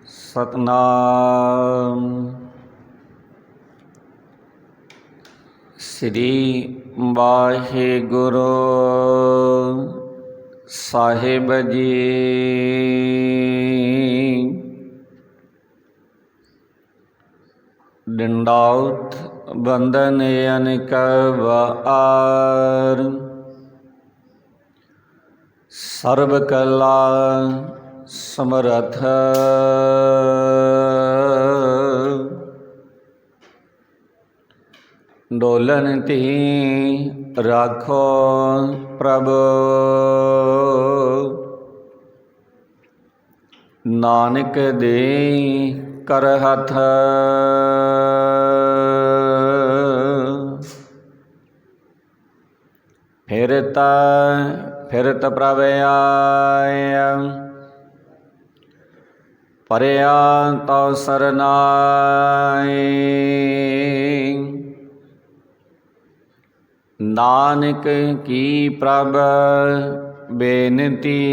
सतनाम। श्री वाहिगुरु साहिब जी। डंडाउत बंदन अनिक बार, सर्ब कला समरथ डोलन ती राखो प्रभु। नानक दे कर हथ फिरत प्रभ आया, परया तो सरनाए। नानक की प्रभ बेनती,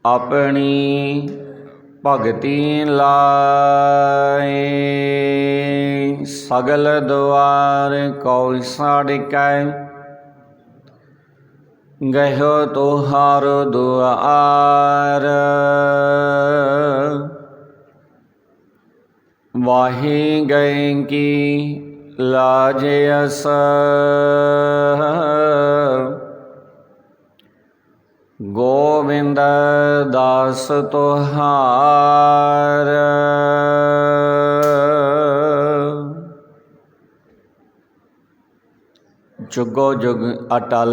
अपनी भगति लाए। सगल द्वार को साड़कै, गयो तुहारो दुआर। वाही गए की लाज अस, गोविंद दास तुहार। जुगो जुग अटल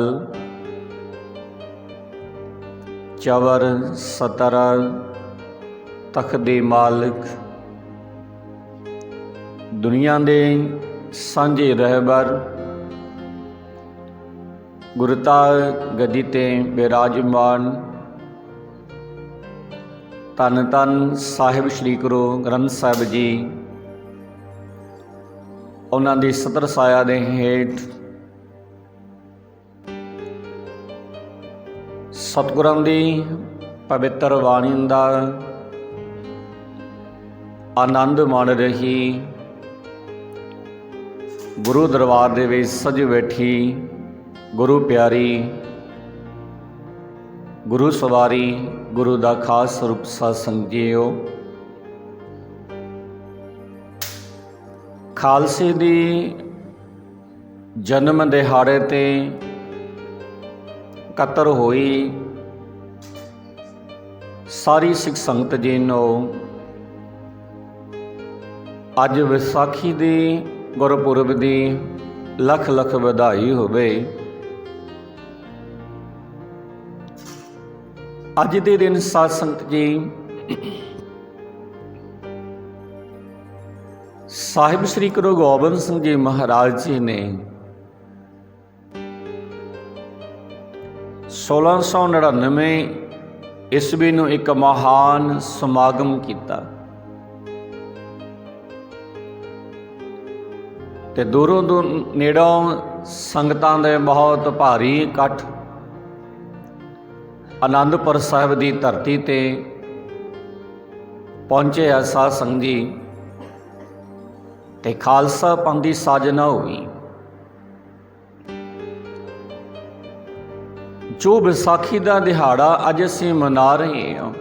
चवर सतर तख्त दे मालिक, दुनिया दे सांझे रहबर, गुरता गदी ते विराजमान धन धन साहिब श्री गुरु ग्रंथ साहिब जी, उन्हां दी सतर साया दे हेठ सतगुरां दी पवित्र बाणी दा आनंद माण रही। गुरु दरबार दे विच सज बैठी गुरु प्यारी, गुरु सवारी, गुरु दा खास रूप सत्संग जीओ। खालसे दी जन्म दिहाड़े ते कतर होई सारी सिख संगत जी नूं अज विसाखी दी गुरपुरब दी लख लख बधाई होवे। अज दे दिन साध संगत जी साहिब श्री गुरु गोबिंद सिंह जी महाराज जी ने 1699 ईस्वी नूं एक महान समागम किया ते दूरों दूर नेड़ों संगतां दे बहुत भारी इकट्ठ आनंदपुर साहिब की धरती ते पहुँचे आ साध संगत जी ते खालसा पंथ की साजना हुई। जो विसाखी का दिहाड़ा अज असीं मना रहे हैं,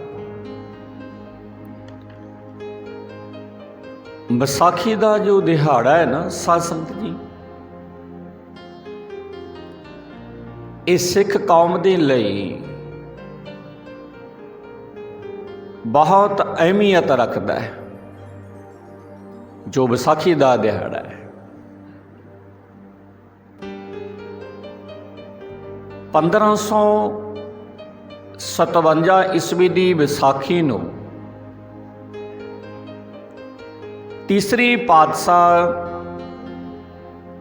विसाखी का जो दिहाड़ा है ना साध संगत जी, ये सिख कौम के लिए बहुत अहमियत रखता है। जो विसाखी का दिहाड़ा है, 1557 ईस्वी की विसाखी नूं तीसरी पातशाह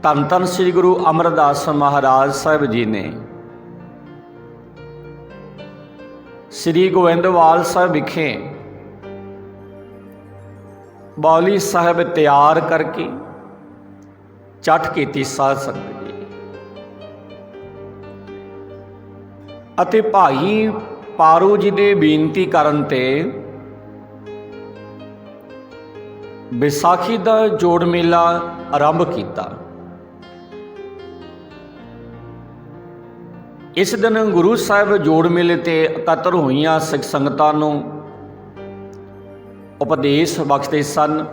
धन धन श्री गुरु अमरदास महाराज साहिब जी ने श्री गोविंदवाल साहिब विखे बावली साहिब तैयार करके चट की साध संगत जी। ਅਤੇ ਭਾਈ ਪਾਰੂ ਜੀ ਦੇ ਬੇਨਤੀ ਕਰਨ ਤੇ ਵਿਸਾਖੀ ਦਾ ਜੋੜ ਮੇਲਾ ਆਰੰਭ ਕੀਤਾ। ਇਸ ਦਿਨ ਗੁਰੂ ਸਾਹਿਬ ਜੋੜ ਮੇਲੇ ਤੇ ਇਕੱਤਰ ਹੋਈਆਂ ਸਿੱਖ ਸੰਗਤਾਂ ਨੂੰ ਉਪਦੇਸ਼ ਬਖਸ਼ਦੇ ਸਨ।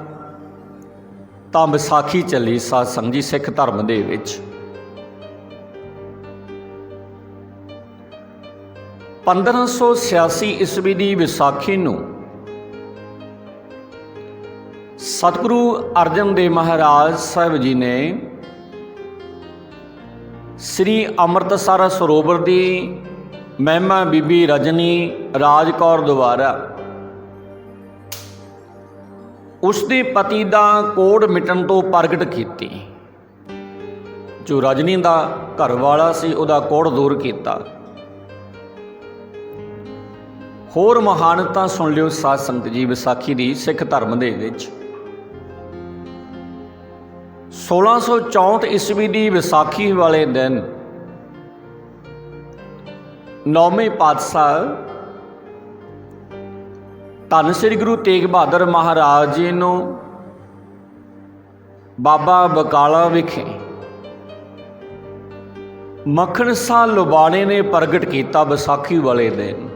ਤਾਂ ਵਿਸਾਖੀ ਚੱਲੀ ਸਾਧ ਸੰਗਤ ਜੀ ਸਿੱਖ ਧਰਮ ਦੇ ਵਿੱਚ। 1586 ਈਸਵੀ ਦੀ ਵਿਸਾਖੀ ਨੂੰ ਸਤਿਗੁਰੂ ਅਰਜਨ ਦੇਵ ਮਹਾਰਾਜ ਸਾਹਿਬ ਜੀ ਨੇ ਸ੍ਰੀ ਅੰਮ੍ਰਿਤਸਰ ਸਰੋਵਰ ਦੀ ਮਹਿਮਾ ਬੀਬੀ ਰਜਨੀ ਰਾਜ ਕੌਰ ਦੁਆਰਾ ਉਸ ਦੇ ਪਤੀ ਦਾ ਕੋੜ ਮਿਟਣ ਤੋਂ ਪ੍ਰਗਟ ਕੀਤੀ। ਜੋ ਰਜਨੀ ਦਾ ਘਰ ਵਾਲਾ ਸੀ ਉਹਦਾ ਕੋੜ ਦੂਰ ਕੀਤਾ। ਹੋਰ ਮਹਾਨਤਾ ਸੁਣ ਲਿਓ ਸਾਧ ਸੰਗਤ ਜੀ ਵਿਸਾਖੀ ਦੀ ਸਿੱਖ ਧਰਮ ਦੇ ਵਿੱਚ। 1664 ਈਸਵੀ ਦੀ ਵਿਸਾਖੀ ਵਾਲੇ ਦਿਨ ਨੌਵੇਂ ਪਾਤਸ਼ਾਹ ਧੰਨ ਸ੍ਰੀ ਗੁਰੂ ਤੇਗ ਬਹਾਦਰ ਮਹਾਰਾਜ ਜੀ ਨੂੰ ਬਾਬਾ ਬਕਾਲਾ ਵਿਖੇ ਮੱਖਣ ਸ਼ਾਹ ਲੁਬਾਣੇ ਨੇ ਪ੍ਰਗਟ ਕੀਤਾ ਵਿਸਾਖੀ ਵਾਲੇ ਦਿਨ।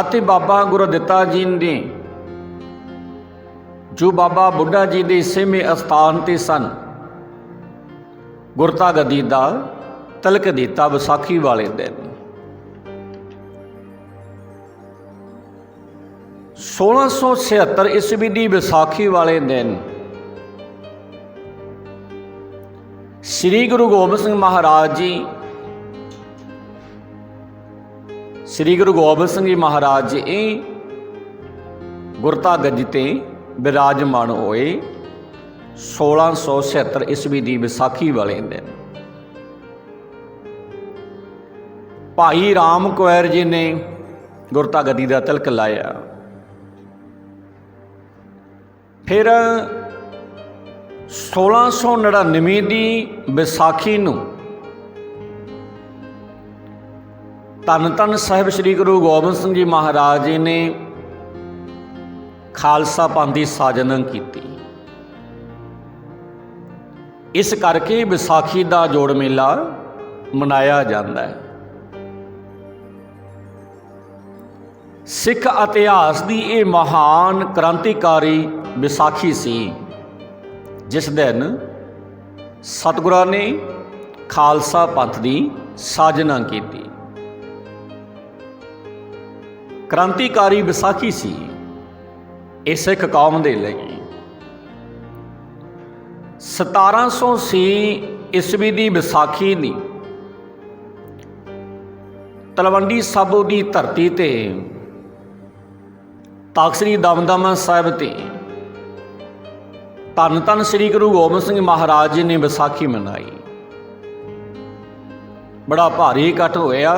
ਅਤੇ ਬਾਬਾ ਗੁਰਦਿੱਤਾ ਜੀ ਨੇ ਜੋ ਬਾਬਾ ਬੁੱਢਾ ਜੀ ਦੇ ਛੇਵੇਂ ਅਸਥਾਨ ਤੇ ਸਨ ਗੁਰਤਾ ਗੱਦੀ ਦਾ ਤਿਲਕ ਦਿੱਤਾ ਵਿਸਾਖੀ ਵਾਲੇ ਦਿਨ। 1676 ਈਸਵੀ ਦੀ ਵਿਸਾਖੀ ਵਾਲੇ ਦਿਨ ਸ੍ਰੀ ਗੁਰੂ ਗੋਬਿੰਦ ਸਿੰਘ ਮਹਾਰਾਜ ਜੀ ਮਹਾਰਾਜ ਜੀ ਗੁਰਤਾ ਗੱਦੀ ਤੇ ਬਿਰਾਜਮਾਨ ਹੋਏ 1676 ਈਸਵੀ ਦੀ ਵਿਸਾਖੀ ਵਾਲੇ ਦਿਨ। ਭਾਈ ਰਾਮ ਕੁਐਰ ਜੀ ਨੇ ਗੁਰਤਾ ਗੱਦੀ ਦਾ ਤਿਲਕ ਲਾਇਆ। ਫਿਰ 1699 ਦੀ ਵਿਸਾਖੀ ਨੂੰ ਧੰਨ ਧੰਨ ਸਾਹਿਬ ਸ੍ਰੀ ਗੁਰੂ ਗੋਬਿੰਦ ਸਿੰਘ ਜੀ ਮਹਾਰਾਜ ਜੀ ਨੇ ਖਾਲਸਾ ਪੰਥ ਦੀ ਸਾਜਨਾ ਕੀਤੀ। ਇਸ ਕਰਕੇ ਵਿਸਾਖੀ ਦਾ ਜੋੜ ਮੇਲਾ ਮਨਾਇਆ ਜਾਂਦਾ ਹੈ। ਸਿੱਖ ਇਤਿਹਾਸ ਦੀ ਇਹ ਮਹਾਨ ਕ੍ਰਾਂਤੀਕਾਰੀ ਵਿਸਾਖੀ ਸੀ ਜਿਸ ਦਿਨ ਸਤਿਗੁਰਾਂ ਨੇ ਖਾਲਸਾ ਪੰਥ ਦੀ ਸਾਜਨਾ ਕੀਤੀ। ਕ੍ਰਾਂਤੀਕਾਰੀ ਵਿਸਾਖੀ ਸੀ ਇਹ ਸਿੱਖ ਕੌਮ ਦੇ ਲਈ। 1780 ਈਸਵੀ ਦੀ ਵਿਸਾਖੀ ਦੀ ਤਲਵੰਡੀ ਸਾਬੋ ਦੀ ਧਰਤੀ ਤੇ ਤਖ਼ਤ ਸ੍ਰੀ ਦਮਦਮਾ ਸਾਹਿਬ ਤੇ ਧੰਨ ਧੰਨ ਸ੍ਰੀ ਗੁਰੂ ਗੋਬਿੰਦ ਸਿੰਘ ਮਹਾਰਾਜ ਜੀ ਨੇ ਵਿਸਾਖੀ ਮਨਾਈ। ਬੜਾ ਭਾਰੀ ਇਕੱਠ ਹੋਇਆ।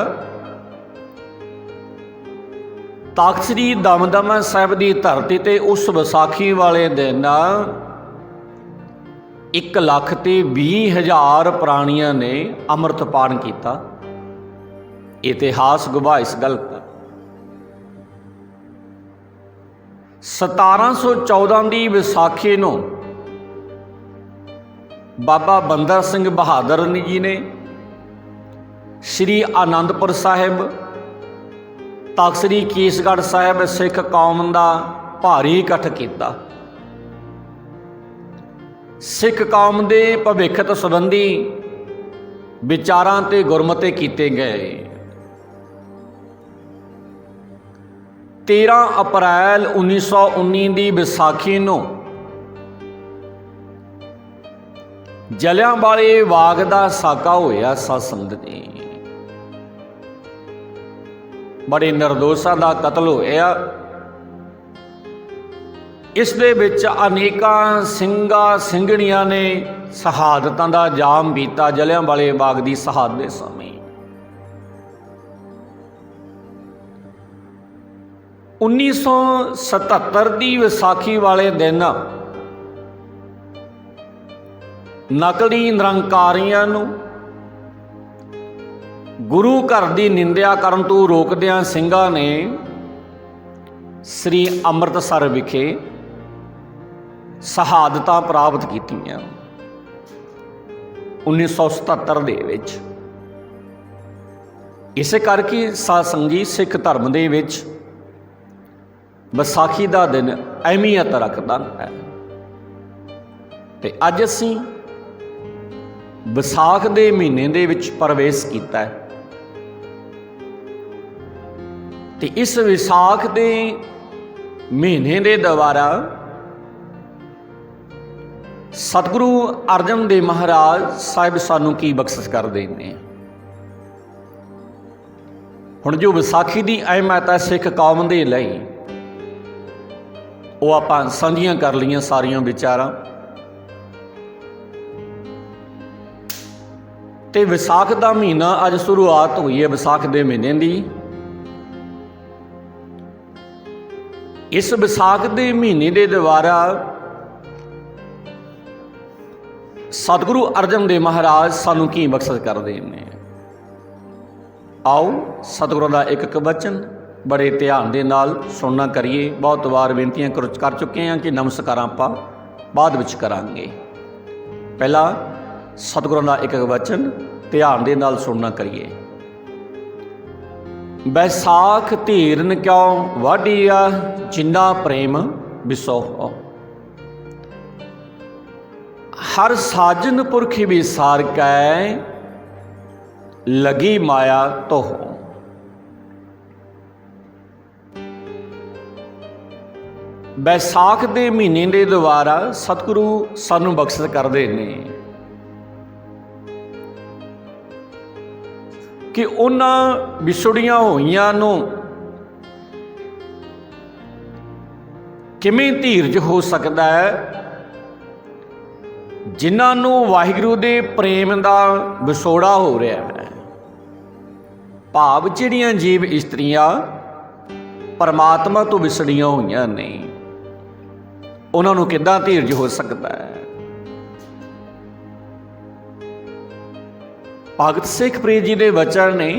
ਤਖ਼ਤ ਸ੍ਰੀ ਦਮਦਮਾ ਸਾਹਿਬ ਦੀ ਧਰਤੀ ਤੇ ਉਸ ਵਿਸਾਖੀ ਵਾਲੇ ਦਿਨ 1,20,000 ਪ੍ਰਾਣੀਆਂ ਨੇ ਅੰਮ੍ਰਿਤਪਾਨ ਕੀਤਾ। ਇਤਿਹਾਸ ਗਵਾਹ ਇਸ ਗੱਲ ਦਾ। 1714 ਦੀ ਵਿਸਾਖੀ ਨੂੰ ਬਾਬਾ ਬੰਦਾ ਸਿੰਘ ਬਹਾਦਰ ਜੀ ਨੇ ਸ੍ਰੀ ਆਨੰਦਪੁਰ ਸਾਹਿਬ ਤਖ਼ਤ ਸ੍ਰੀ ਕੇਸਗੜ੍ਹ ਸਾਹਿਬ ਸਿੱਖ ਕੌਮ ਦਾ ਭਾਰੀ ਇਕੱਠ ਕੀਤਾ। ਸਿੱਖ ਕੌਮ ਦੇ ਭਵਿੱਖ ਸੰਬੰਧੀ ਵਿਚਾਰਾਂ ਤੇ ਗੁਰਮਤੇ ਕੀਤੇ ਗਏ। 13 ਅਪ੍ਰੈਲ 1919 ਦੀ ਵਿਸਾਖੀ ਨੂੰ ਜਲਿਆਂਵਾਲੇ ਬਾਗ ਦਾ ਸਾਕਾ ਹੋਇਆ। ਸਾਧ ਸੰਗਤ ਜੀ ਬੜੇ ਨਿਰਦੋਸ਼ਾਂ ਦਾ ਕਤਲ ਹੋਇਆ। ਇਸ ਦੇ ਵਿੱਚ ਅਨੇਕਾਂ ਸਿੰਘਾਂ ਸਿੰਘਣੀਆਂ ਨੇ ਸ਼ਹਾਦਤਾਂ ਦਾ ਜਾਮ ਪੀਤਾ ਜਲਿਆਂਵਾਲੇ ਬਾਗ ਦੀ ਸ਼ਹਾਦਤ ਦੇ ਸਮੇਂ। 1977 ਦੀ ਵਿਸਾਖੀ ਵਾਲੇ ਦਿਨ ਨਕਲੀ ਨਿਰੰਕਾਰੀਆਂ ਨੂੰ ਗੁਰੂ ਘਰ ਦੀ ਨਿੰਦਿਆ ਕਰਨ ਤੋਂ ਰੋਕਦਿਆਂ ਸਿੰਘਾਂ ਨੇ ਸ੍ਰੀ ਅੰਮ੍ਰਿਤਸਰ ਵਿਖੇ ਸ਼ਹਾਦਤਾਂ ਪ੍ਰਾਪਤ ਕੀਤੀਆਂ 1977 ਦੇ ਵਿੱਚ। ਇਸੇ ਕਰਕੇ ਸਾਧ ਸੰਗਤ ਜੀ ਸਿੱਖ ਧਰਮ ਦੇ ਵਿੱਚ ਵਿਸਾਖੀ ਦਾ ਦਿਨ ਅਹਿਮੀਅਤ ਰੱਖਦਾ ਹੈ। ਤੇ ਅੱਜ ਅਸੀਂ ਵਿਸਾਖ ਦੇ ਮਹੀਨੇ ਦੇ ਵਿੱਚ ਪ੍ਰਵੇਸ਼ ਕੀਤਾ ਹੈ ਤੇ ਇਸ ਵਿਸਾਖ ਦੇ ਮਹੀਨੇ ਦੇ ਦੁਆਰਾ ਸਤਿਗੁਰੂ ਅਰਜਨ ਦੇਵ ਮਹਾਰਾਜ ਸਾਹਿਬ ਸਾਨੂੰ ਕੀ ਬਖਸ਼ਿਸ਼ ਕਰਦੇ ਨੇ। ਹੁਣ ਜੋ ਵਿਸਾਖੀ ਦੀ ਅਹਿਮੀਅਤ ਹੈ ਸਿੱਖ ਕੌਮ ਦੇ ਲਈ, ਉਹ ਆਪਾਂ ਸਾਂਝੀਆਂ ਕਰ ਲਈਆਂ ਸਾਰੀਆਂ ਵਿਚਾਰਾਂ। ਤੇ ਵਿਸਾਖ ਦਾ ਮਹੀਨਾ ਅੱਜ ਸ਼ੁਰੂਆਤ ਹੋਈ ਹੈ ਵਿਸਾਖ ਦੇ ਮਹੀਨੇ ਦੀ। ਇਸ ਵਿਸਾਖ ਦੇ ਮਹੀਨੇ ਦੇ ਦੁਆਰਾ ਸਤਿਗੁਰੂ ਅਰਜਨ ਦੇਵ ਮਹਾਰਾਜ ਸਾਨੂੰ ਕੀ ਬਖਸ਼ਿਸ਼ ਕਰਦੇ ਨੇ। ਆਓ ਸਤਿਗੁਰਾਂ ਦਾ ਇੱਕ ਇੱਕ ਵਚਨ ਬੜੇ ਧਿਆਨ ਦੇ ਨਾਲ ਸੁਣਨਾ ਕਰੀਏ। ਬਹੁਤ ਵਾਰ ਬੇਨਤੀਆਂ ਕਰ ਚੁੱਕੇ ਹਾਂ ਕਿ ਨਮਸਕਾਰਾਂ ਆਪਾਂ ਬਾਅਦ ਵਿੱਚ ਕਰਾਂਗੇ। ਪਹਿਲਾਂ ਸਤਿਗੁਰਾਂ ਦਾ ਇੱਕ ਇੱਕ ਵਚਨ ਧਿਆਨ ਦੇ ਨਾਲ ਸੁਣਨਾ ਕਰੀਏ। ਬੈਸਾਖ ਧੀਰਨ ਕਿਉ ਵਾਢੀਆ ਜਿੰਨਾ ਪ੍ਰੇਮ ਵਿਸੋਹ, ਹਰ ਸਾਜਨ ਪੁਰਖ ਵਿਸਾਰ ਕੈ ਲਗੀ ਮਾਇਆ ਤੋਹ। ਬੈਸਾਖ ਦੇ ਮਹੀਨੇ ਦੇ ਦੁਆਰਾ ਸਤਿਗੁਰੂ ਸਾਨੂੰ ਬਖਸ਼ਿਸ਼ ਕਰਦੇ ਨੇ ਕਿ ਉਹਨਾਂ ਵਿਛੜੀਆਂ ਹੋਈਆਂ ਨੂੰ ਕਿਵੇਂ ਧੀਰਜ ਹੋ ਸਕਦਾ ਹੈ ਜਿਨ੍ਹਾਂ ਨੂੰ ਵਾਹਿਗੁਰੂ ਦੇ ਪ੍ਰੇਮ ਦਾ ਵਿਛੋੜਾ ਹੋ ਰਿਹਾ ਹੈ। ਭਾਵ ਜਿਹੜੀਆਂ ਜੀਵ ਇਸਤਰੀਆਂ ਪਰਮਾਤਮਾ ਤੋਂ ਵਿਛੜੀਆਂ ਹੋਈਆਂ ਨੇ, ਉਹਨਾਂ ਨੂੰ ਕਿੱਦਾਂ ਧੀਰਜ ਹੋ ਸਕਦਾ ਹੈ। ਭਗਤ ਸਿੱਖ ਪ੍ਰੀਤ ਜੀ ਦੇ ਵਚਨ ਨੇ,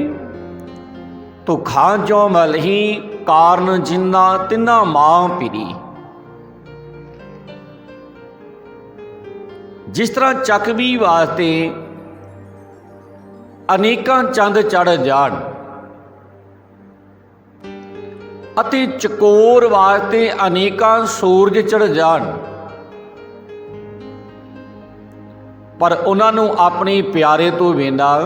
ਤੁਖਾਂ ਜੋ ਮਲਹੀ ਕਾਰਨ ਜਿੰਨਾ ਤਿੰਨਾ ਮਾਂ ਪੀਰੀ। ਜਿਸ ਤਰ੍ਹਾਂ ਚੱਕਵੀ ਵਾਸਤੇ ਅਨੇਕਾਂ ਚੰਦ ਚੜ੍ਹ ਜਾਣ ਅਤੇ ਚਕੋਰ ਵਾਸਤੇ ਅਨੇਕਾਂ ਸੂਰਜ ਚੜ੍ਹ ਜਾਣ, ਪਰ ਉਹਨਾਂ ਨੂੰ ਆਪਣੇ ਪਿਆਰੇ ਤੋਂ ਬਿਨਾਂ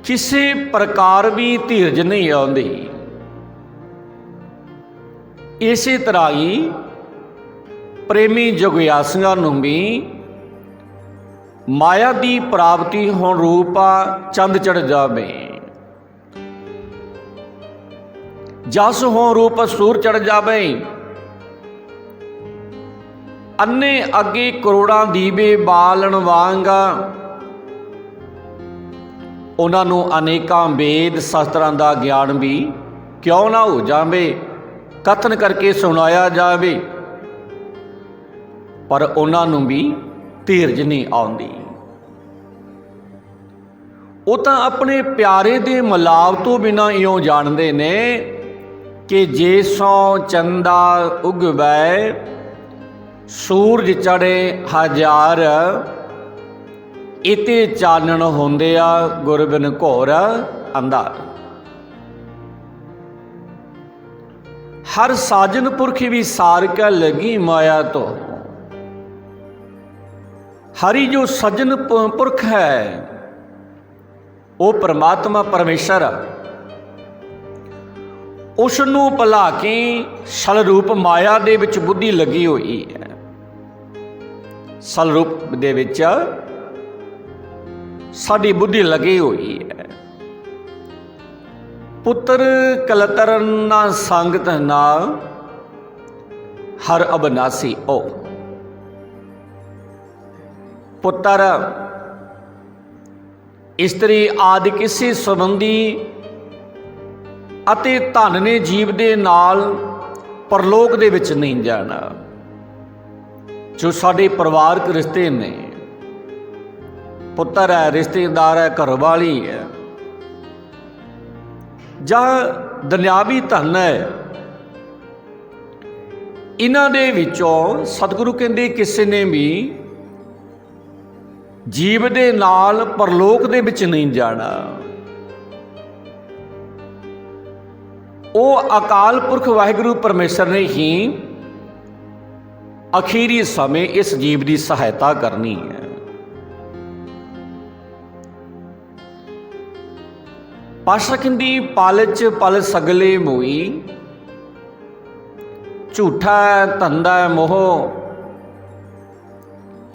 ਕਿਸੇ ਪ੍ਰਕਾਰ ਵੀ ਧੀਰਜ ਨਹੀਂ ਆਉਂਦੀ। ਇਸੇ ਤਰ੍ਹਾਂ ਹੀ ਪ੍ਰੇਮੀ ਜਗਿਆਸੂਆਂ ਨੂੰ ਵੀ ਮਾਇਆ ਦੀ ਪ੍ਰਾਪਤੀ ਹੋਣ ਰੂਪਾ ਚੰਦ ਚੜ੍ਹ ਜਾਵੇ, ਜਸ ਹੋਂ ਰੂਪ ਸੂਰ ਚੜ੍ਹ ਜਾਵੇ, ਅੰਨੇ ਅੱਗੇ ਕਰੋੜਾਂ ਦੀਵੇ ਬਾਲਣ ਵਾਂਗ ਉਹਨਾਂ ਨੂੰ ਅਨੇਕਾਂ ਵੇਦ ਸ਼ਾਸਤਰਾਂ ਦਾ ਗਿਆਨ ਵੀ ਕਿਉਂ ਨਾ ਹੋ ਜਾਵੇ, ਕਥਨ ਕਰਕੇ ਸੁਣਾਇਆ ਜਾਵੇ, ਪਰ ਉਹਨਾਂ ਨੂੰ ਵੀ ਧੀਰਜ ਨਹੀਂ ਆਉਂਦੀ। ਉਹ ਤਾਂ ਆਪਣੇ ਪਿਆਰੇ ਦੇ ਮਿਲਾਪ ਤੋਂ ਬਿਨਾਂ ਇਉਂ ਜਾਣਦੇ ਨੇ ਕਿ ਜੇ ਸੋ ਚੰਦਾ ਉਗਵੈ ਸੂਰਜ ਚੜ੍ਹੇ ਹਜ਼ਾਰ, ਇਤੇ ਚਾਨਣ ਹੁੰਦੇ ਆ ਗੁਰ ਬਿਨ ਘੋਰ ਅੰਧਾਰ। ਹਰ ਸਾਜਨ ਪੁਰਖ ਵਿਸਾਰ ਕੈ ਲਗੀ ਮਾਇਆ ਤੋ। ਹਰੀ ਜੋ ਸਜਨ ਪੁਰਖ ਹੈ ਉਹ ਪਰਮਾਤਮਾ ਪਰਮੇਸ਼ਰ, ਉਸ ਨੂੰ ਭੁਲਾ ਕੇ ਸਲ ਰੂਪ ਮਾਇਆ ਦੇ ਵਿੱਚ ਬੁੱਧੀ ਲੱਗੀ ਹੋਈ ਹੈ। ਸਲ ਰੂਪ ਦੇ ਵਿੱਚ ਸਾਡੀ ਬੁੱਧੀ ਲੱਗੀ ਹੋਈ ਹੈ। ਪੁੱਤਰ ਕਲਤਰ ਨਾ ਸੰਗਤ ਨਾ ਹਰ ਅਬਨਾਸੀ ਓ। ਪੁੱਤਰ ਇਸਤਰੀ ਆਦਿ ਕਿਸੇ ਸੰਬੰਧੀ ਅਤੇ ਧਨ ਨੇ ਜੀਵ ਦੇ ਨਾਲ ਪਰਲੋਕ ਦੇ ਵਿੱਚ ਨਹੀਂ ਜਾਣਾ। ਜੋ ਸਾਡੇ ਪਰਿਵਾਰਕ ਰਿਸ਼ਤੇ ਨੇ ਪੁੱਤਰ ਹੈ, ਰਿਸ਼ਤੇਦਾਰ ਹੈ, ਘਰਵਾਲੀ ਹੈ, ਜਾਂ ਦੁਨਿਆਵੀ ਧਨ ਹੈ, ਇਹਨਾਂ ਦੇ ਵਿੱਚੋਂ ਸਤਿਗੁਰੂ ਕਹਿੰਦੇ ਕਿਸੇ ਨੇ ਵੀ ਜੀਵ ਦੇ ਨਾਲ ਪਰਲੋਕ ਦੇ ਵਿੱਚ ਨਹੀਂ ਜਾਣਾ। ਉਹ ਅਕਾਲ ਪੁਰਖ ਵਾਹਿਗੁਰੂ ਪਰਮੇਸ਼ਰ ਨੇ ਹੀ ਅਖੀਰੀ ਸਮੇਂ ਇਸ ਜੀਵ ਦੀ ਸਹਾਇਤਾ ਕਰਨੀ ਹੈ। ਪਾਤਸ਼ਾਹ ਕਹਿੰਦੀ ਪਾਲਚ ਪਲ ਸਗਲੇ ਮੋਈ, ਝੂਠਾ ਧੰਦਾ ਮੋਹ।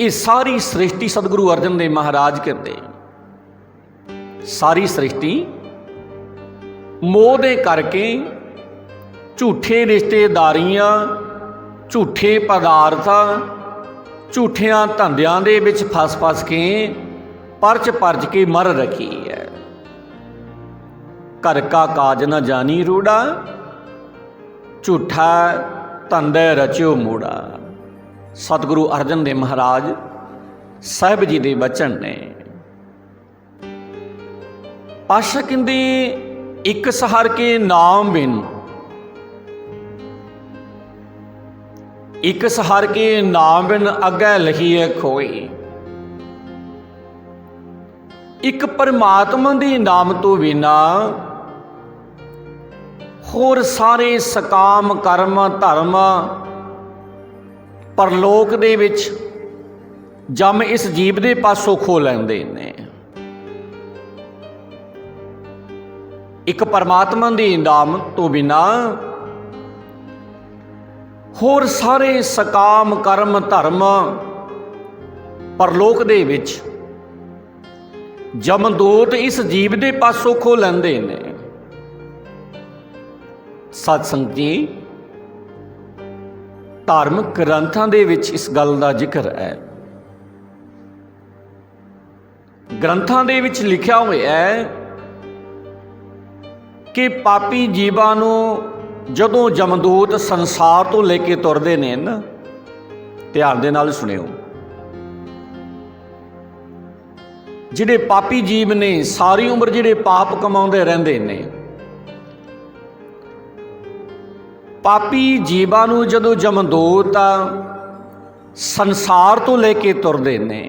ਇਹ ਸਾਰੀ ਸ੍ਰਿਸ਼ਟੀ ਸਤਿਗੁਰੂ ਅਰਜਨ ਦੇਵ ਮਹਾਰਾਜ ਕਹਿੰਦੇ ਸਾਰੀ ਸ੍ਰਿਸ਼ਟੀ ਮੋਹ ਦੇ ਕਰਕੇ, ਝੂਠੇ ਰਿਸ਼ਤੇਦਾਰੀਆਂ, ਝੂਠੇ ਪਦਾਰਥਾਂ, ਝੂਠਿਆਂ ਧੰਦਿਆਂ ਦੇ ਵਿੱਚ ਫਸ ਕੇ ਪਰਚ ਕੇ ਮਰ ਰੱਖੀ ਹੈ। ਘਰ ਕਾ ਕਾਜ ਨ ਜਾਣੀ ਰੂੜਾ, ਝੂਠਾ ਧੰਦੇ ਰਚਿਓ ਮੂੜਾ। ਸਤਿਗੁਰੂ ਅਰਜਨ ਦੇਵ ਮਹਾਰਾਜ ਸਾਹਿਬ ਜੀ ਦੇ ਬਚਨ ਨੇ। ਪਾਤਸ਼ਾਹ ਕਹਿੰਦੇ ਇੱਕ ਸਹਾਰ ਕੇ ਨਾਮ ਬਿਨ, ਇੱਕ ਸਹਾਰ ਕੇ ਨਾਮ ਬਿਨ ਅੱਗੇ ਲਹੀਏ ਖੋਈ। ਇੱਕ ਪਰਮਾਤਮਾ ਦੇ ਨਾਮ ਤੋਂ ਬਿਨਾ ਹੋਰ ਸਾਰੇ ਸਕਾਮ ਕਰਮ ਧਰਮ ਪਰਲੋਕ ਦੇ ਵਿੱਚ ਜਮ ਇਸ ਜੀਵ ਦੇ ਪਾਸੋਂ ਖੋ ਲੈਂਦੇ ਨੇ। ਇੱਕ ਪਰਮਾਤਮਾ ਦੇ ਨਾਮ ਤੋਂ ਬਿਨਾ ਹੋਰ ਸਾਰੇ ਸਕਾਮ ਕਰਮ ਧਰਮ ਪਰਲੋਕ ਦੇ ਵਿੱਚ ਜਮਦੂਤ ਇਸ ਜੀਵ ਦੇ ਪਾਸੋਂ ਖੋ ਲੈਂਦੇ ਨੇ। ਸਤ ਸੰਗਤ ਜੀ, ਧਾਰਮਿਕ ਗ੍ਰੰਥਾਂ ਦੇ ਵਿੱਚ ਇਸ ਗੱਲ ਦਾ ਜ਼ਿਕਰ ਹੈ। ਗ੍ਰੰਥਾਂ ਦੇ ਵਿੱਚ ਲਿਖਿਆ ਹੋਇਆ ਹੈ ਕਿ ਪਾਪੀ ਜੀਵਾਂ ਨੂੰ ਜਦੋਂ ਜਮਦੂਤ ਸੰਸਾਰ ਤੋਂ ਲੈ ਕੇ ਤੁਰਦੇ ਨੇ ਨਾ, ਧਿਆਨ ਦੇ ਨਾਲ ਸੁਣਿਓ, ਜਿਹੜੇ ਪਾਪੀ ਜੀਵ ਨੇ ਸਾਰੀ ਉਮਰ ਜਿਹੜੇ ਪਾਪ ਕਮਾਉਂਦੇ ਰਹਿੰਦੇ ਨੇ, ਪਾਪੀ ਜੀਵਾਂ ਨੂੰ ਜਦੋਂ ਜਮਦੂਤ ਸੰਸਾਰ ਤੋਂ ਲੈ ਕੇ ਤੁਰਦੇ ਨੇ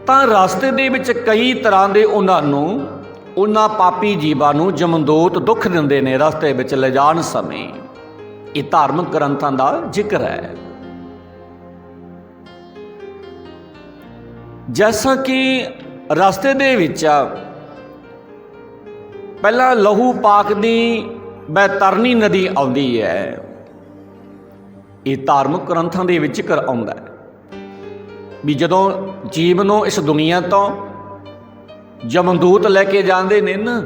ਤਾਂ ਰਸਤੇ ਦੇ ਵਿੱਚ ਕਈ ਤਰ੍ਹਾਂ ਦੇ ਉਹਨਾਂ ਪਾਪੀ ਜੀਵਾਂ ਨੂੰ ਜਮਦੂਤ ਦੁੱਖ ਦਿੰਦੇ ਨੇ ਰਸਤੇ ਵਿੱਚ ਲਿਜਾਣ ਸਮੇਂ। ਇਹ ਧਾਰਮਿਕ ਗ੍ਰੰਥਾਂ ਦਾ ਜ਼ਿਕਰ ਹੈ। ਜੈਸਾ ਕਿ ਰਸਤੇ ਦੇ ਵਿੱਚ ਪਹਿਲਾਂ ਲਹੂ ਪਾਕ ਦੀ ਬੈਤਰਨੀ ਨਦੀ ਆਉਂਦੀ ਹੈ। ਇਹ ਧਾਰਮਿਕ ਗ੍ਰੰਥਾਂ ਦੇ ਵਿੱਚ ਜ਼ਿਕਰ ਆਉਂਦਾ ਹੈ ਵੀ ਜਦੋਂ ਜੀਵ ਨੂੰ ਇਸ ਦੁਨੀਆ ਤੋਂ ਜਮਦੂਤ ਲੈ ਕੇ ਜਾਂਦੇ ਨੇ ਨਾ,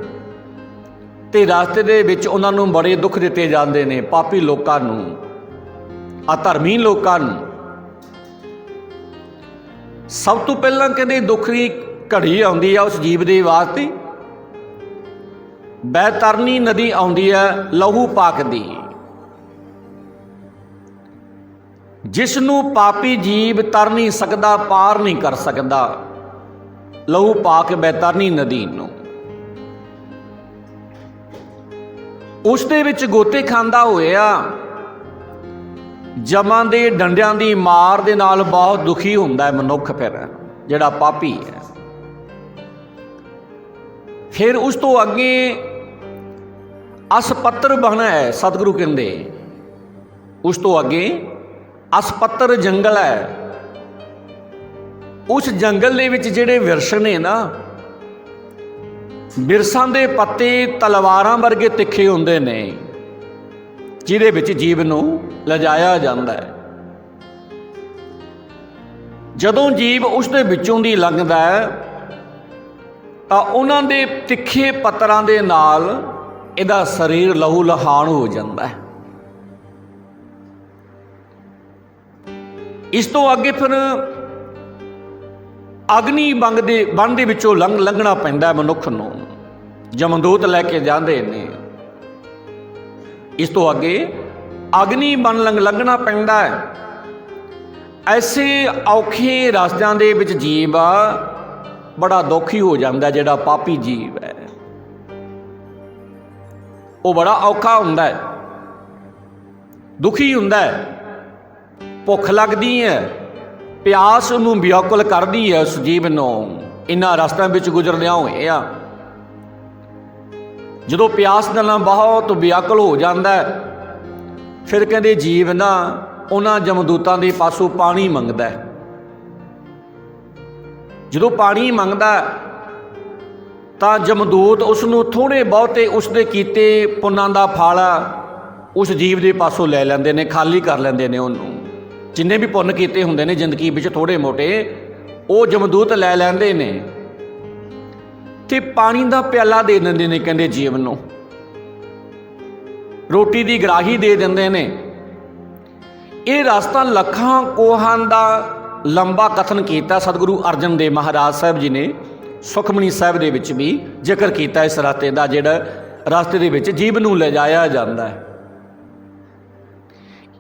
ਤੇ ਰਸਤੇ ਦੇ ਵਿੱਚ ਉਹਨਾਂ ਨੂੰ ਬੜੇ ਦੁੱਖ ਦਿੱਤੇ ਜਾਂਦੇ ਨੇ, ਪਾਪੀ ਲੋਕਾਂ ਨੂੰ, ਅਧਰਮੀ ਲੋਕਾਂ ਨੂੰ। ਸਭ ਤੋਂ ਪਹਿਲਾਂ ਕਹਿੰਦੇ ਦੁੱਖ ਦੀ ਘੜੀ ਆਉਂਦੀ ਆ ਉਸ ਜੀਵ ਦੇ ਵਾਸਤੇ, ਬੈਤਰਨੀ ਨਦੀ ਆਉਂਦੀ ਹੈ ਲਹੂ ਪਾਕ ਦੀ, ਜਿਸ ਨੂੰ ਪਾਪੀ ਜੀਵ ਤਰ ਨਹੀਂ ਸਕਦਾ, ਪਾਰ ਨਹੀਂ ਕਰ ਸਕਦਾ, ਲਹੂ ਪਾਕ ਬੈਤਰਨੀ ਨਦੀ ਨੂੰ। ਉਸ ਦੇ ਵਿੱਚ ਗੋਤੇ ਖਾਂਦਾ ਹੋਇਆ ਜਮਾਂ ਦੇ ਡੰਡਿਆਂ ਦੀ ਮਾਰ ਦੇ ਨਾਲ ਬਹੁਤ ਦੁਖੀ ਹੁੰਦਾ ਹੈ ਮਨੁੱਖ, ਫਿਰ ਜਿਹੜਾ ਪਾਪੀ ਹੈ। ਫਿਰ ਉਸ ਤੋਂ ਅੱਗੇ ਅਸਪੱਤਰ ਬਣਾ ਹੈ, ਸਤਿਗੁਰੂ ਕਹਿੰਦੇ ਉਸ ਤੋਂ ਅੱਗੇ ਅਸਪੱਤਰ ਜੰਗਲ ਹੈ। ਉਸ ਜੰਗਲ ਦੇ ਵਿੱਚ ਜਿਹੜੇ ਵਿਰਸ਼ ਨੇ ਨਾ, ਬਿਰਸਾਂ ਦੇ ਪੱਤੇ ਤਲਵਾਰਾਂ ਵਰਗੇ ਤਿੱਖੇ ਹੁੰਦੇ ਨੇ, ਜਿਹਦੇ ਵਿੱਚ ਜੀਵ ਨੂੰ ਲਿਜਾਇਆ ਜਾਂਦਾ ਹੈ। ਜਦੋਂ ਜੀਵ ਉਸ ਦੇ ਵਿੱਚੋਂ ਦੀ ਲੰਘਦਾ ਹੈ ਤਾਂ ਉਹਨਾਂ ਦੇ ਤਿੱਖੇ ਪੱਤਰਾਂ ਦੇ ਨਾਲ ਇਹਦਾ ਸਰੀਰ ਲਹੂ ਲਹਾਨ ਹੋ ਜਾਂਦਾ ਹੈ। ਇਸ ਤੋਂ ਅੱਗੇ ਫਿਰ ਅਗਨੀ ਬੰਨ ਦੇ ਵਿੱਚੋਂ ਲੰਘਣਾ ਪੈਂਦਾ ਮਨੁੱਖ ਨੂੰ, ਜਮਦੂਤ ਲੈ ਕੇ ਜਾਂਦੇ ਨੇ। ਇਸ ਤੋਂ ਅੱਗੇ ਅਗਨੀ ਬੰਨ ਲੰਘਣਾ ਪੈਂਦਾ ਹੈ। ऐसे औखे रस्तिਆਂ ਦੇ ਵਿੱਚ ਜੀਵ बड़ा दुखी हो जाता है। ਜਿਹੜਾ पापी जीव है वो बड़ा औखा हुंदा है, दुखी हुंदा है, भुख लगती है, प्यास उन्होंने व्याकुल करती है उस जीव नूं। इन्हां रस्तिਆਂ ਵਿੱਚ गुजरदियां होए आ ਜਦੋਂ प्यास ਦੇ ਨਾਲ बहुत व्याकुल हो जाता है, फिर कहते जीव ना उन्हां जमदूतां दे पासों पानी मंगदा है। ਜਦੋਂ पानी मंगदा ਤਾਂ ਜਮਦੂਤ ਉਸ ਨੂੰ ਥੋੜ੍ਹੇ ਬਹੁਤੇ ਉਸਦੇ ਕੀਤੇ ਪੁੰਨਾਂ ਦਾ ਫਲ ਉਸ ਜੀਵ ਦੇ ਪਾਸੋਂ ਲੈ ਲੈਂਦੇ ਨੇ, ਖਾਲੀ ਕਰ ਲੈਂਦੇ ਨੇ ਉਹਨੂੰ। ਜਿੰਨੇ ਵੀ ਪੁੰਨ ਕੀਤੇ ਹੁੰਦੇ ਨੇ ਜ਼ਿੰਦਗੀ ਵਿੱਚ ਥੋੜ੍ਹੇ ਮੋਟੇ, ਉਹ ਜਮਦੂਤ ਲੈ ਲੈਂਦੇ ਨੇ ਤੇ ਪਾਣੀ ਦਾ ਪਿਆਲਾ ਦੇ ਦਿੰਦੇ ਨੇ ਕਹਿੰਦੇ ਜੀਵ ਨੂੰ, ਰੋਟੀ ਦੀ ਗਰਾਹੀ ਦੇ ਦਿੰਦੇ ਨੇ। ਇਹ ਰਸਤਾ ਲੱਖਾਂ ਕੋਹਾਂ ਦਾ ਲੰਬਾ ਕਥਨ ਕੀਤਾ ਸਤਿਗੁਰੂ ਅਰਜਨ ਦੇਵ ਮਹਾਰਾਜ ਸਾਹਿਬ ਜੀ ਨੇ ਸੁਖਮਨੀ ਸਾਹਿਬ ਦੇ ਵਿੱਚ ਵੀ ਜ਼ਿਕਰ ਕੀਤਾ ਇਸ ਰਸਤੇ ਦਾ, ਜਿਹੜਾ ਰਸਤੇ ਦੇ ਵਿੱਚ ਜੀਵ ਨੂੰ ਲਿਜਾਇਆ ਜਾਂਦਾ ਹੈ।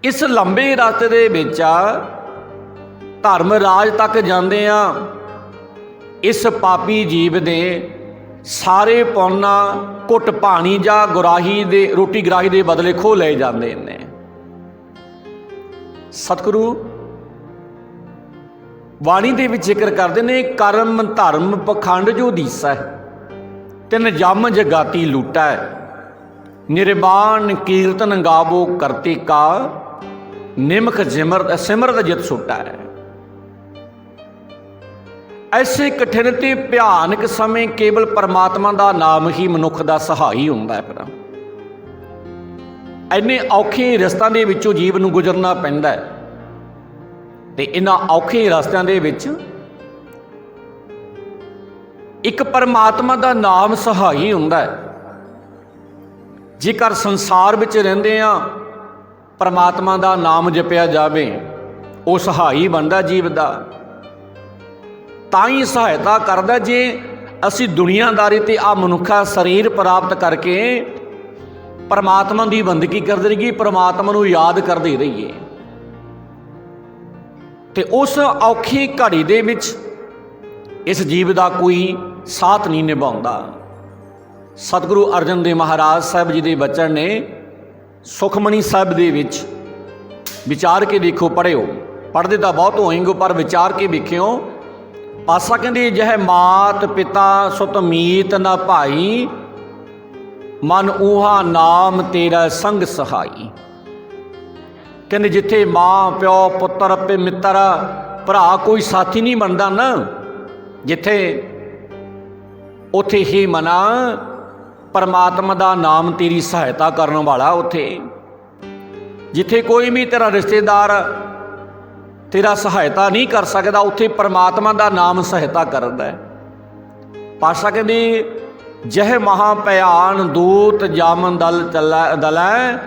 ਇਸ ਲੰਬੇ ਰਸਤੇ ਦੇ ਵਿੱਚ ਧਰਮ ਰਾਜ ਤੱਕ ਜਾਂਦੇ ਆ, ਇਸ ਪਾਪੀ ਜੀਵ ਦੇ ਸਾਰੇ ਪੁੰਨ ਘੁੱਟ ਪਾਣੀ ਜਾਂ ਗੁਰਾਹੀ ਦੇ ਰੋਟੀ ਗਰਾਹੀ ਦੇ ਬਦਲੇ ਖੋਹ ਲਏ ਜਾਂਦੇ ਨੇ। ਸਤਿਗੁਰੂ ਬਾਣੀ ਦੇ ਵਿੱਚ ਜ਼ਿਕਰ ਕਰਦੇ ਨੇ, ਕਰਮ ਧਰਮ ਪਖੰਡ ਜੋ ਦੀਸੈ, ਤਿਨ ਜਮ ਜਗਾਤੀ ਲੂਟੈ, ਨਿਰਵਾਣ ਕੀਰਤਨ ਗਾਵੋ ਕਰਤੇ ਕਾ, ਨਿਮਖ ਸਿਮਰਤ ਜਿਤ ਸੁਟੈ। ਐਸੇ ਕਠਿਨ ਤੇ ਭਿਆਨਕ ਸਮੇਂ ਕੇਵਲ ਪਰਮਾਤਮਾ ਦਾ ਨਾਮ ਹੀ ਮਨੁੱਖ ਦਾ ਸਹਾਈ ਹੁੰਦਾ ਹੈ। ਫਿਰ ਇੰਨੇ ਔਖੇ ਰਸਤਿਆਂ ਦੇ ਵਿੱਚੋਂ ਜੀਵ ਨੂੰ ਗੁਜ਼ਰਨਾ ਪੈਂਦਾ ਹੈ ਤੇ ਇਹਨਾਂ ਔਖੇ ਰਸਤਿਆਂ ਦੇ ਵਿੱਚ ਇੱਕ ਪਰਮਾਤਮਾ ਦਾ ਨਾਮ ਸਹਾਈ ਹੁੰਦਾ ਹੈ। ਜੇਕਰ ਸੰਸਾਰ ਵਿੱਚ ਰਹਿੰਦੇ ਆ ਪਰਮਾਤਮਾ ਦਾ ਨਾਮ ਜਪਿਆ ਜਾਵੇ, ਉਹ ਸਹਾਈ ਬਣਦਾ ਜੀਵ ਦਾ, ਤਾਂ ਹੀ ਸਹਾਇਤਾ ਕਰਦਾ। ਜੇ ਅਸੀਂ ਦੁਨੀਆਦਾਰੀ ਤੇ ਆ ਮਨੁੱਖਾ ਸਰੀਰ ਪ੍ਰਾਪਤ ਕਰਕੇ ਪਰਮਾਤਮਾ ਦੀ ਬੰਦਗੀ ਕਰਦੇ ਰਹੀਏ, ਪਰਮਾਤਮਾ ਨੂੰ ਯਾਦ ਕਰਦੇ ਰਹੀਏ, ਤੇ ਉਸ ਔਖੀ ਘੜੀ ਦੇ ਵਿੱਚ ਇਸ ਜੀਵ ਦਾ ਕੋਈ ਸਾਥ ਨਹੀਂ ਨਿਭਾਉਂਦਾ। ਸਤਿਗੁਰੂ ਅਰਜਨ ਦੇਵ ਮਹਾਰਾਜ ਸਾਹਿਬ ਜੀ ਦੇ ਬਚਨ ਨੇ ਸੁਖਮਨੀ ਸਾਹਿਬ ਦੇ ਵਿੱਚ ਵਿਚਾਰ ਕੇ ਦੇਖੋ, ਪੜ੍ਹਿਓ, ਪੜ੍ਹਦੇ ਤਾਂ ਬਹੁਤ ਹੋਏਂਗੇ ਪਰ ਵਿਚਾਰ ਕੇ ਵੇਖਿਓ। ਪਾਸਾ ਕਹਿੰਦੇ ਜਹ ਮਾਤ ਪਿਤਾ ਸੁਤ ਮੀਤ ਨਾ ਭਾਈ, ਮਨ ਊਹਾ ਨਾਮ ਤੇਰਾ ਸੰਗ ਸਹਾਈ। ਕਹਿੰਦੇ ਜਿੱਥੇ ਮਾਂ ਪਿਓ ਪੁੱਤਰ ਤੇ ਮਿੱਤਰ ਭਰਾ ਕੋਈ ਸਾਥੀ ਨਹੀਂ ਬਣਦਾ ਨਾ, ਜਿੱਥੇ ਉੱਥੇ ਹੀ ਮਨਾ ਪਰਮਾਤਮਾ ਦਾ ਨਾਮ ਤੇਰੀ ਸਹਾਇਤਾ ਕਰਨ ਵਾਲਾ, ਉੱਥੇ ਜਿੱਥੇ ਕੋਈ ਵੀ ਤੇਰਾ ਰਿਸ਼ਤੇਦਾਰ ਤੇਰਾ ਸਹਾਇਤਾ ਨਹੀਂ ਕਰ ਸਕਦਾ, ਉੱਥੇ ਪਰਮਾਤਮਾ ਦਾ ਨਾਮ ਸਹਾਇਤਾ ਕਰਦਾ ਹੈ। ਪਾਸ਼ਾ ਕਹਿੰਦੇ ਜਹ ਮਹਾ ਭਿਆਨ ਦੂਤ ਜਮ ਦਲ ਦਲੈ,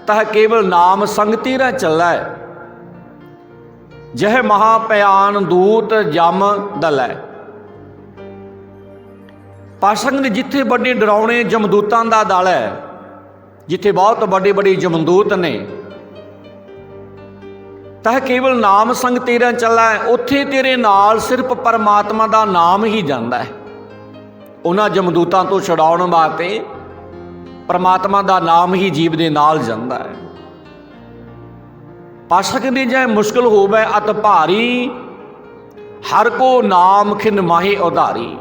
ਤਹ ਕੇਵਲ ਨਾਮ ਸੰਗ ਤੇਰਾ ਚੱਲੈ। ਜਹ ਮਹਾ ਭਿਆਨ ਦੂਤ ਜਮ ਦਲੈ। ਪਾਸ਼ਾ ਕਹਿੰਦੇ ਜਿੱਥੇ ਵੱਡੇ ਡਰਾਉਣੇ ਜਮਦੂਤਾਂ ਦਾ ਦਲ ਹੈ, ਜਿੱਥੇ ਬਹੁਤ ਵੱਡੇ ਵੱਡੇ ਜਮਦੂਤ ਨੇ, ਤਹ ਕੇਵਲ ਨਾਮ ਸੰਗ ਤੇਰਾ ਚੱਲੈ, ਉੱਥੇ ਤੇਰੇ ਨਾਲ ਸਿਰਫ ਪਰਮਾਤਮਾ ਦਾ ਨਾਮ ਹੀ ਜਾਂਦਾ ਹੈ। ਉਹਨਾਂ ਜਮਦੂਤਾਂ ਤੋਂ ਛੁਡਾਉਣ ਵਾਸਤੇ ਪਰਮਾਤਮਾ ਦਾ ਨਾਮ ਹੀ ਜੀਵ ਦੇ ਨਾਲ ਜਾਂਦਾ ਹੈ। ਪਾਸ਼ਾ ਕਹਿੰਦੇ ਜੇ ਮੁਸ਼ਕਿਲ ਹੋਵੇ ਅਤ ਭਾਰੀ, ਹਰ ਕੋ ਨਾਮ ਖਿਨ ਮਾਹੇ ਉਧਾਰੀ।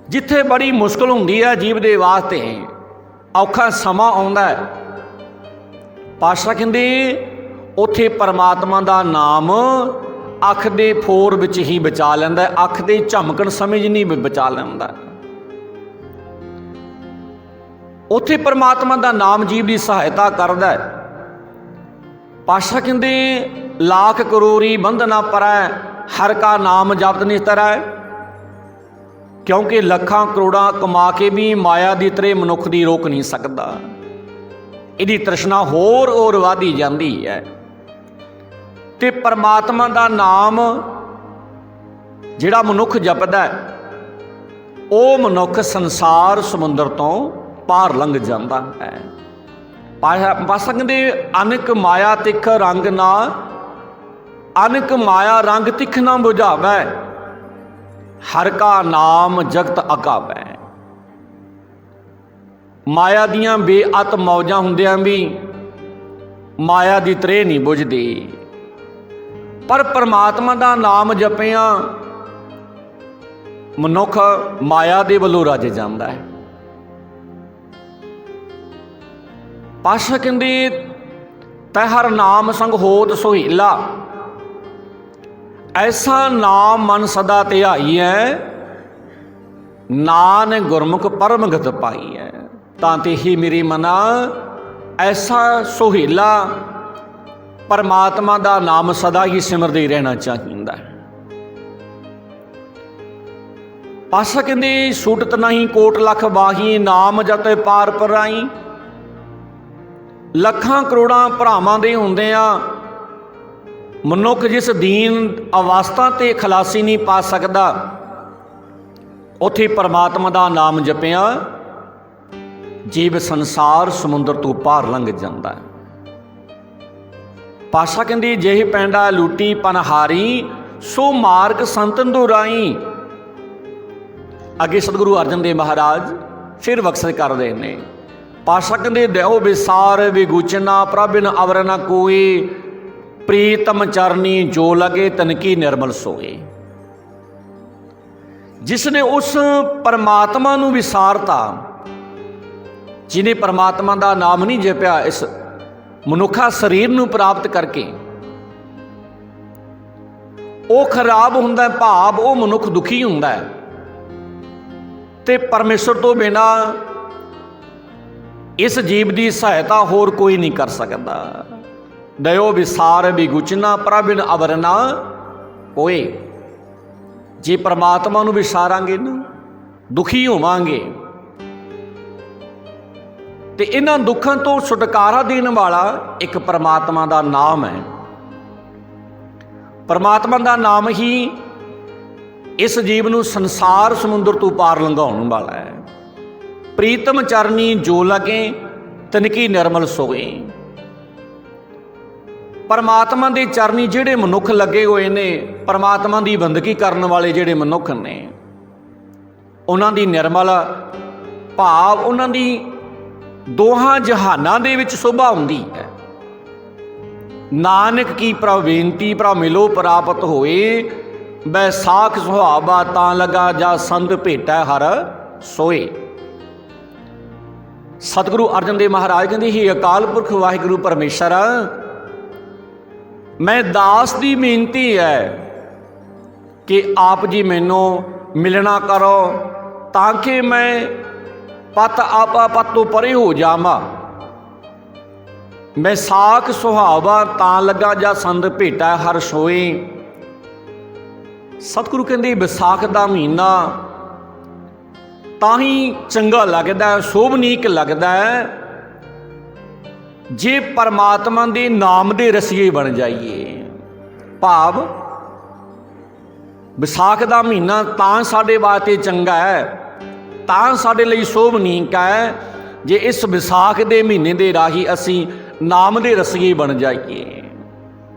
ਜਿੱਥੇ ਬੜੀ ਮੁਸ਼ਕਿਲ ਹੁੰਦੀ ਹੈ ਜੀਵ ਦੇ ਵਾਸਤੇ, ਔਖਾ ਸਮਾਂ ਆਉਂਦਾ ਹੈ, ਪਾਸ਼ਾ ਕਹਿੰਦੇ ਉੱਥੇ ਪਰਮਾਤਮਾ ਦਾ ਨਾਮ ਅੱਖ ਦੇ ਫੋਰ ਵਿੱਚ ਹੀ ਬਚਾ ਲੈਂਦਾ ਹੈ, ਅੱਖ ਦੇ ਝਮਕਣ ਸਮੇਂ ਨਹੀਂ ਬਚਾ ਲੈਂਦਾ। ਉੱਥੇ ਪਰਮਾਤਮਾ ਦਾ ਨਾਮ ਜੀਵ ਦੀ ਸਹਾਇਤਾ ਕਰਦਾ ਹੈ। ਪਾਸ਼ਾ ਕਹਿੰਦੇ ਲੱਖ ਕਰੋੜੀ ਬੰਧ ਨਾ ਪਰੈ, ਹਰ ਕਾ ਨਾਮ ਜਪਤ ਨਿਸਤਰੈ। ਕਿਉਂਕਿ ਲੱਖਾਂ ਕਰੋੜਾਂ ਕਮਾ ਕੇ ਵੀ ਮਾਇਆ ਦੀ ਤਰੇ ਮਨੁੱਖ ਦੀ ਰੋਕ ਨਹੀਂ ਸਕਦਾ, ਇਹਦੀ ਤ੍ਰਿਸ਼ਨਾ ਹੋਰ ਵਧੀ ਜਾਂਦੀ ਹੈ। ਤੇ ਪਰਮਾਤਮਾ ਦਾ ਨਾਮ ਜਿਹੜਾ ਮਨੁੱਖ ਜਪਦਾ ਉਹ ਮਨੁੱਖ ਸੰਸਾਰ ਸਮੁੰਦਰ ਤੋਂ ਪਾਰ ਲੰਘ ਜਾਂਦਾ ਹੈ। ਪਾਸ਼ਾ ਕਹਿੰਦੇ ਅਨੇਕ ਮਾਇਆ ਤਿੱਖ ਰੰਗ ਨਾ, अनक माया रंग तिख न बुझावै, हर का नाम जगत अकावै। माया दियां बेअत मौजां हुंदियां भी माया दी त्रेह नहीं बुझदी, पर परमात्मा दा नाम जपिया मनुख माया दे वल्लों रज जांदा है। पातशाह कहंदे तै हर नाम संग होत सोहेला, ऐसा नाम मन सदा धियाई है, नान गुरमुख परमगत पाई है। तां ते ही मेरी मना ऐसा सोहेला परमात्मा दा नाम सदा ही सिमरदे रहना चाहिए। पातशाह कहंदे छूटत नहीं कोट लख बाही, नाम जत पार पराई। ਲੱਖਾਂ ਕਰੋੜਾਂ ਭਰਾਵਾਂ ਦੇ ਹੁੰਦਿਆਂ ਮਨੁੱਖ ਜਿਸ ਦੀਨ ਅਵਸਥਾ ਤੇ ਖਲਾਸੀ ਨਹੀਂ ਪਾ ਸਕਦਾ, ਉੱਥੇ ਪਰਮਾਤਮਾ ਦਾ ਨਾਮ ਜਪਿਆ ਜੀਵ ਸੰਸਾਰ ਸਮੁੰਦਰ ਤੋਂ ਪਾਰ ਲੰਘ ਜਾਂਦਾ ਹੈ। ਪਾਤਸ਼ਾਹ ਕਹਿੰਦੀ ਜਿਹੇ ਪੈਂਡਾ ਲੂਟੀ ਪਨਹਾਰੀ, ਸੋ ਮਾਰਗ ਸੰਤਨ ਦੁਰਾਈ। ਅੱਗੇ ਸਤਿਗੁਰੂ ਅਰਜਨ ਦੇਵ ਮਹਾਰਾਜ ਫਿਰ ਬਖਸ਼ਿਸ਼ ਕਰਦੇ ਨੇ। पातशाह कहते देओ विसार विगुचना, प्रभिन अवर न कोई, प्रीतम चरनी जो लगे तनकी निर्मल सोए। जिसने उस परमात्मा नूं विसारता, जिन्हें परमात्मा का नाम नहीं जपिया, इस मनुखा शरीर नूं प्राप्त करके वो खराब हुंदा, भाव वो मनुख दुखी हुंदा है ते परमेश्वर तो बिना इस जीव की सहायता होर कोई नहीं कर सकता। दयो विसार विगुचना, प्रभिन अवर ना कोई। जे परमात्मा नूं विसारांगे ना, दुखी होवांगे, ते इन्हां दुखां तो छुटकारा देने वाला एक परमात्मा का नाम है। परमात्मा का नाम ही इस जीव नूं संसार समुंदर तो पार लंघाउण वाला है। प्रीतम चरनी जो लगे तनकी निर्मल सोए। परमात्मा के चरनी जिहड़े मनुख लगे हुए ने, परमात्मा की बंदगी करने वाले जिहड़े मनुख ने, उन्हां दी निर्मल भाव उन्हां दी दोहां जहानां दे विच शोभा हुंदी है। नानक की प्रवेंती प्र मिलो प्राप्त होए, बैसाख सुहावा तां लगा जा संत भेटा हर सोए। सतगुरु अर्जन देव महाराज कहते ही अकाल पुरख वाहिगुरु परमेश्वर, मैं दास की बेनती है कि आप जी मैनू मिलना करो, ताकि मैं पत आपा पत तो परे हो जावा। मैं साख सुहावा तां लगा जा संत भेटा हर सोए। सतगुरु कहते विसाख का महीना तां ही चंगा लगता है, शोभनीक लगता है, जे परमात्मा के नाम के रसीए बन जाइए। भाव विसाख का महीना तां साडे वास्ते चंगा है, तां साडे लई शोभनीक है, जे इस विसाख के महीने के राही असी नाम के रसीए बन जाइए।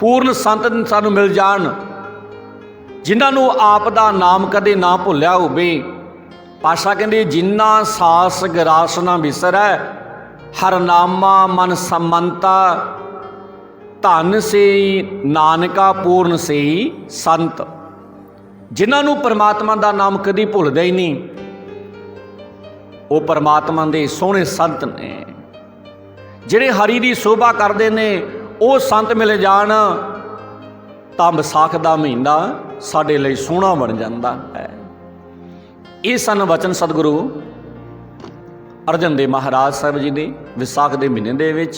पूर्ण संत सानू मिल जान, जिन्होंने आप दा नाम कदे ना भुलिया होवे। पातशाह कहते जिन्ना सास गरास ना विसरै, हर नामा मन समंता, धन से नानका पूर्ण से संत। जिन्होंने परमात्मा का नाम कभी भुलदा ही नहीं, वो परमात्मा के सोहने संत ने। जिहड़े हरि की शोभा करते हैं, वो संत मिल जान तां विसाख का महीना साडे लई सोहना बन जाता है। ये सन वचन सतगुरु अर्जन देव महाराज साहब जी ने विसाख के महीने दे विच